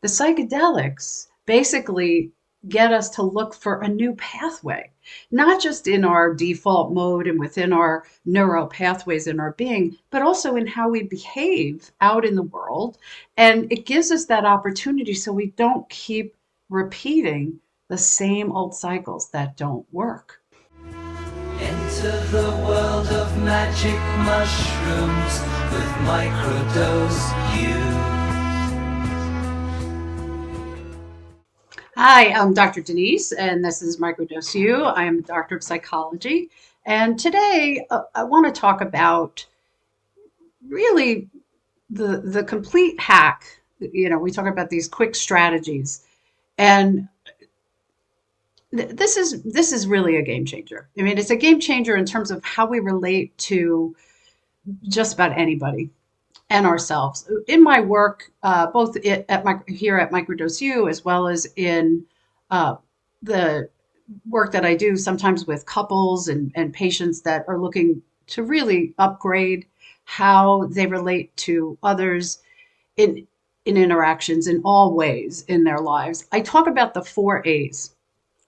The psychedelics basically get us to look for a new pathway, not just in our default mode and within our neural pathways in our being, but also in how we behave out in the world. And it gives us that opportunity so we don't keep repeating the same old cycles that don't work. Enter the world of magic mushrooms with Microdose U. Hi, I'm Dr. Denise, and this is Microdose U. I am a doctor of psychology. And today I want to talk about really the complete hack. We talk about these quick strategies, and this is really a game changer. I mean, it's a game changer in terms of how we relate to just about anybody and ourselves. In my work, both here at Microdose U, as well as in the work that I do sometimes with couples and patients that are looking to really upgrade how they relate to others in interactions in all ways in their lives. I talk about the 4 A's.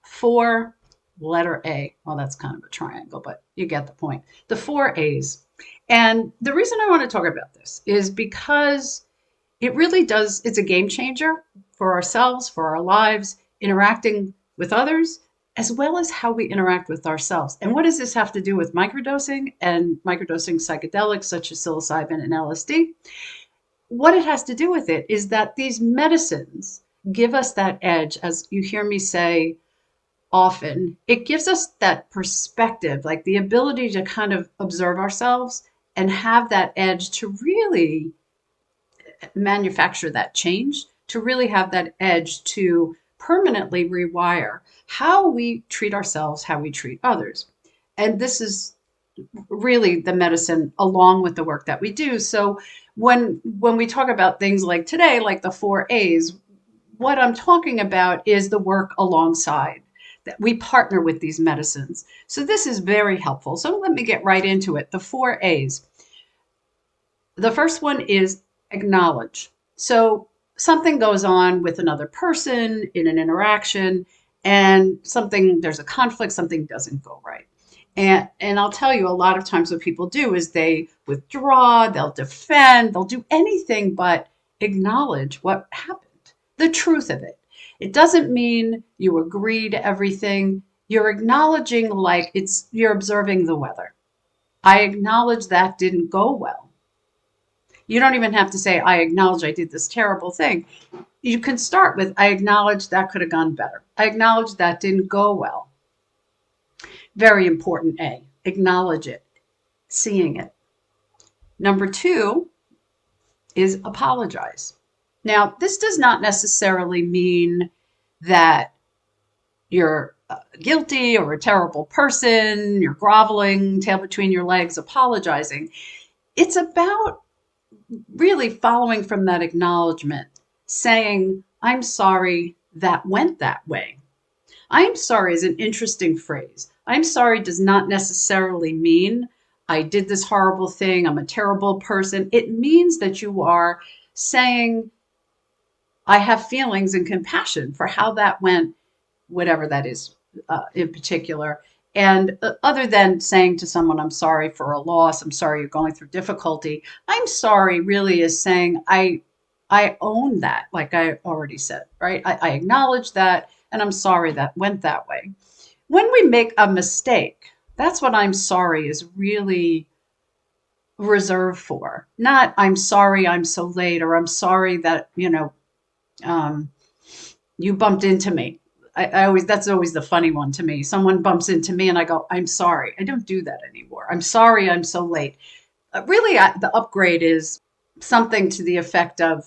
4, letter A. Well, that's kind of a triangle, but you get the point. The 4 A's. And the reason I want to talk about this is because it really does, it's a game changer for ourselves, for our lives, interacting with others, as well as how we interact with ourselves. And what does this have to do with microdosing and microdosing psychedelics such as psilocybin and LSD? What it has to do with it is that these medicines give us that edge, as you hear me say often. It gives us that perspective, like the ability to kind of observe ourselves and have that edge to really manufacture that change, to really have that edge to permanently rewire how we treat ourselves, how we treat others. And this is really the medicine along with the work that we do. So when we talk about things like today, like the 4 A's, what I'm talking about is the work alongside that we partner with these medicines. So this is very helpful. So let me get right into it. The 4 A's. The first one is acknowledge. So something goes on with another person in an interaction, and there's a conflict, something doesn't go right. And I'll tell you, a lot of times what people do is they withdraw, they'll defend, they'll do anything but acknowledge what happened, the truth of it. It doesn't mean you agree to everything. You're acknowledging, like you're observing the weather. I acknowledge that didn't go well. You don't even have to say, I acknowledge I did this terrible thing. You can start with, I acknowledge that could have gone better. I acknowledge that didn't go well. Very important A, acknowledge it, seeing it. Number 2 is apologize. Now, this does not necessarily mean that you're guilty or a terrible person, you're groveling, tail between your legs, apologizing. It's about really following from that acknowledgement, saying, I'm sorry that went that way. I'm sorry is an interesting phrase. I'm sorry does not necessarily mean I did this horrible thing, I'm a terrible person. It means that you are saying, I have feelings and compassion for how that went, whatever that is in particular. And other than saying to someone, I'm sorry for a loss, I'm sorry you're going through difficulty, I'm sorry really is saying, I own that, like I already said, right? I acknowledge that, and I'm sorry that went that way. When we make a mistake, that's what I'm sorry is really reserved for. Not I'm sorry I'm so late, or I'm sorry that, you bumped into me. That's always the funny one to me. Someone bumps into me and I go, I'm sorry. I don't do that anymore. I'm sorry I'm so late. Really, the upgrade is something to the effect of,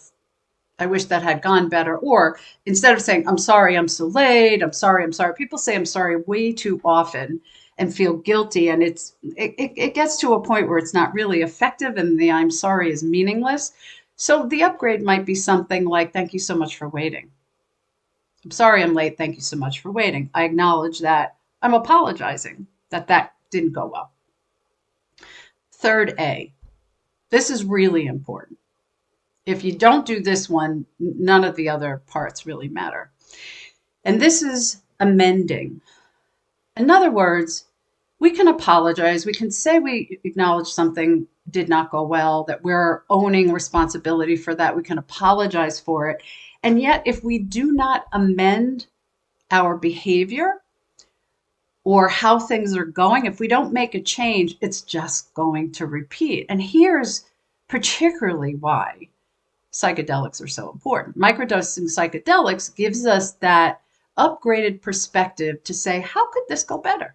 I wish that had gone better. Or instead of saying, I'm sorry I'm so late, I'm sorry. People say I'm sorry way too often and feel guilty. And it gets to a point where it's not really effective and the I'm sorry is meaningless. So the upgrade might be something like, thank you so much for waiting. I'm sorry I'm late. Thank you so much for waiting. I acknowledge that. I'm apologizing that didn't go well. Third A. This is really important. If you don't do this one, none of the other parts really matter. And this is amending. In other words, we can apologize. We can say we acknowledge something did not go well, that we're owning responsibility for that. We can apologize for it. And yet, if we do not amend our behavior or how things are going, if we don't make a change, it's just going to repeat. And here's particularly why psychedelics are so important. Microdosing psychedelics gives us that upgraded perspective to say, how could this go better?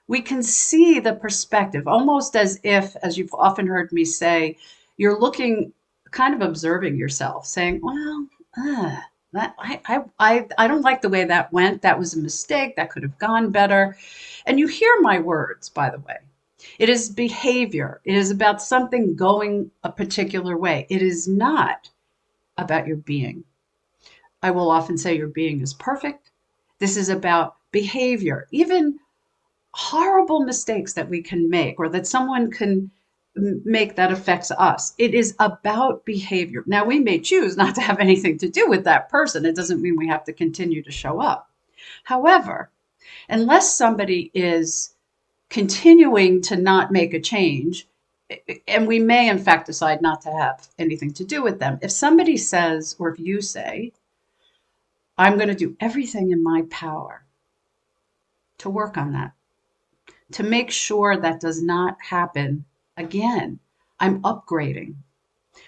We can see the perspective, almost as if, as you've often heard me say, you're looking, kind of observing yourself, saying, well, I don't like the way that went. That was a mistake. That could have gone better. And you hear my words, by the way. It is behavior. It is about something going a particular way. It is not about your being. I will often say your being is perfect. This is about behavior, even horrible mistakes that we can make or that someone can make that affects us. It is about behavior. Now, we may choose not to have anything to do with that person. It doesn't mean we have to continue to show up. However, unless somebody is continuing to not make a change, and we may in fact decide not to have anything to do with them. If somebody says, or if you say, I'm going to do everything in my power to work on that, to make sure that does not happen again, I'm upgrading,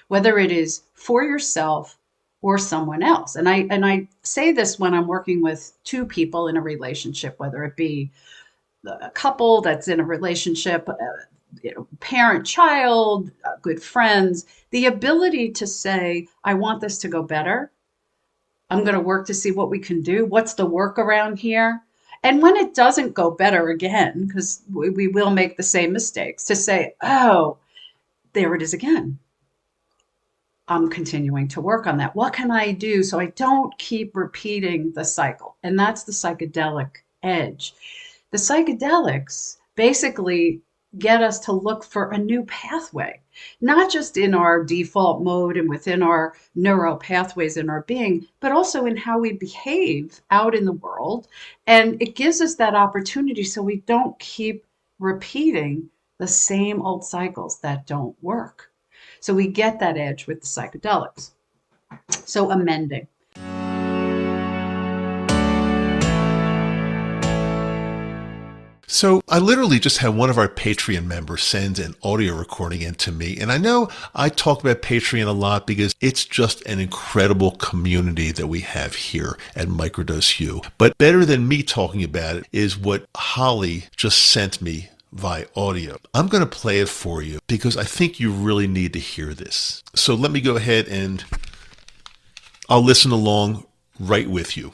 whether it is for yourself or someone else. And I say this when I'm working with two people in a relationship, whether it be a couple that's in a relationship, parent, child, good friends, the ability to say, I want this to go better. I'm going to work to see what we can do. What's the workaround here? And when it doesn't go better again, because we will make the same mistakes, to say, oh, there it is again. I'm continuing to work on that. What can I do so I don't keep repeating the cycle? And that's the psychedelic edge. The psychedelics basically get us to look for a new pathway, not just in our default mode and within our neural pathways in our being, but also in how we behave out in the world. And it gives us that opportunity so we don't keep repeating the same old cycles that don't work. So we get that edge with the psychedelics. So amending. So I literally just had one of our Patreon members send an audio recording in to me. And I know I talk about Patreon a lot because it's just an incredible community that we have here at Microdose U. But better than me talking about it is what Holly just sent me via audio. I'm going to play it for you because I think you really need to hear this. So let me go ahead and I'll listen along right with you.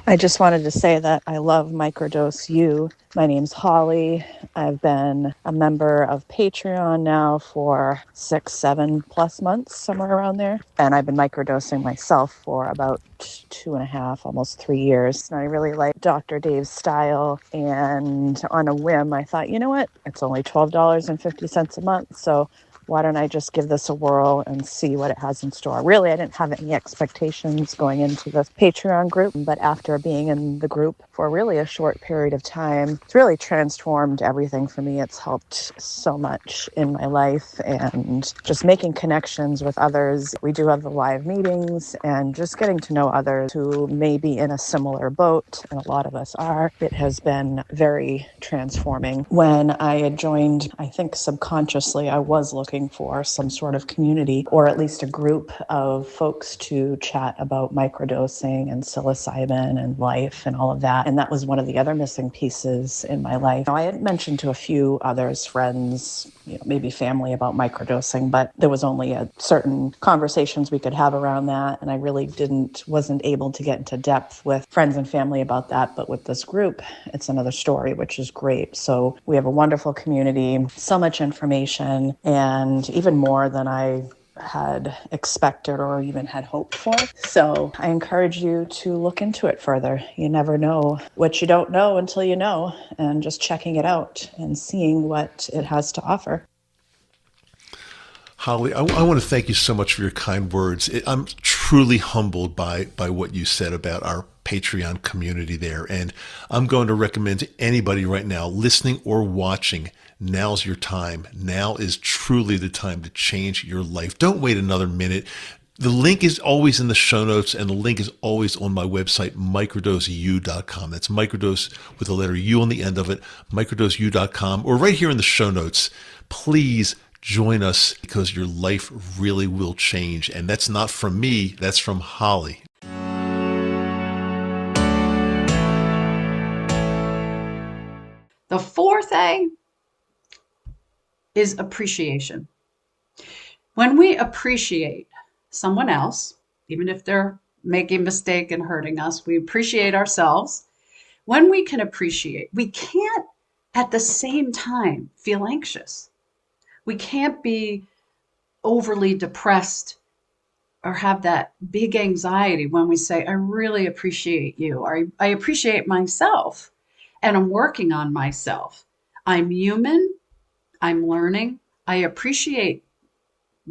I just wanted to say that I love Microdose U. My name's Holly. I've been a member of Patreon now for 6, 7+ months, somewhere around there. And I've been microdosing myself for about 2.5, almost 3 years. And I really like Dr. Dave's style. And on a whim, I thought, you know what? It's only $12.50 a month. So why don't I just give this a whirl and see what it has in store? Really, I didn't have any expectations going into this Patreon group, but after being in the group for really a short period of time, it's really transformed everything for me. It's helped so much in my life and just making connections with others. We do have the live meetings and just getting to know others who may be in a similar boat, and a lot of us are. It has been very transforming. When I had joined, I think subconsciously, I was looking for some sort of community or at least a group of folks to chat about microdosing and psilocybin and life and all of that. And that was one of the other missing pieces in my life. Now, I had mentioned to a few others, friends, maybe family about microdosing, but there was only a certain conversations we could have around that. And I really wasn't able to get into depth with friends and family about that. But with this group, it's another story, which is great. So we have a wonderful community, so much information, and even more than I had expected or even had hoped for. So I encourage you to look into it further. You never know what you don't know until you know, and just checking it out and seeing what it has to offer. Holly, I want to thank you so much for your kind words. I'm truly humbled by what you said about our Patreon community there. And I'm going to recommend to anybody right now, listening or watching, now's your time. Now is truly the time to change your life. Don't wait another minute. The link is always in the show notes, and the link is always on my website, microdoseu.com. That's microdose with the letter U on the end of it, microdoseu.com, or right here in the show notes. Please join us, because your life really will change. And that's not from me, that's from Holly. The fourth A is appreciation. When we appreciate someone else, even if they're making a mistake and hurting us, we appreciate ourselves. When we can appreciate, we can't at the same time feel anxious. We can't be overly depressed or have that big anxiety when we say, I really appreciate you, or I appreciate myself, and I'm working on myself. I'm human, I'm learning, I appreciate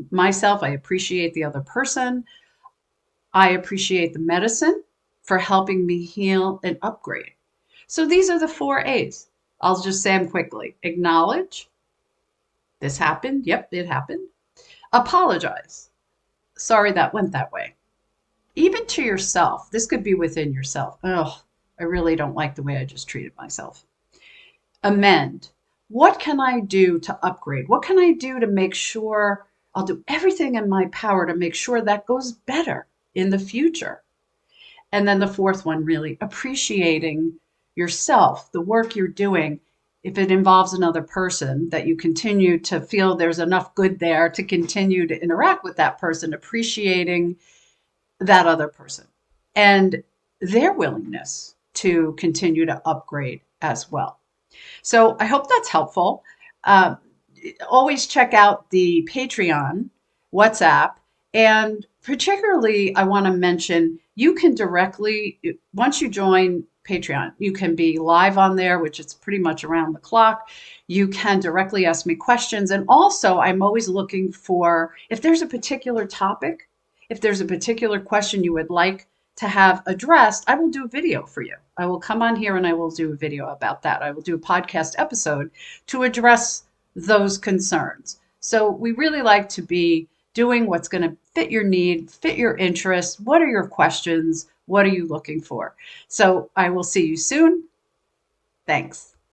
myself, I appreciate the other person, I appreciate the medicine for helping me heal and upgrade. So these are the 4 A's. I'll just say them quickly. Acknowledge. This happened. Yep, it happened. Apologize. Sorry that went that way. Even to yourself. This could be within yourself. Oh, I really don't like the way I just treated myself. Amend. What can I do to upgrade? What can I do to make sure I'll do everything in my power to make sure that goes better in the future? And then the 4th one, really appreciating yourself, the work you're doing. If it involves another person, that you continue to feel there's enough good there to continue to interact with that person, appreciating that other person and their willingness to continue to upgrade as well. So I hope that's helpful. Always check out the Patreon, WhatsApp, and particularly I want to mention you can directly, once you join Patreon, you can be live on there, which is pretty much around the clock. You can directly ask me questions. And also, I'm always looking for, if there's a particular topic, if there's a particular question you would like to have addressed, I will do a video for you. I will come on here and I will do a video about that. I will do a podcast episode to address those concerns. So we really like to be doing what's going to fit your need, fit your interest. What are your questions? What are you looking for? So I will see you soon. Thanks.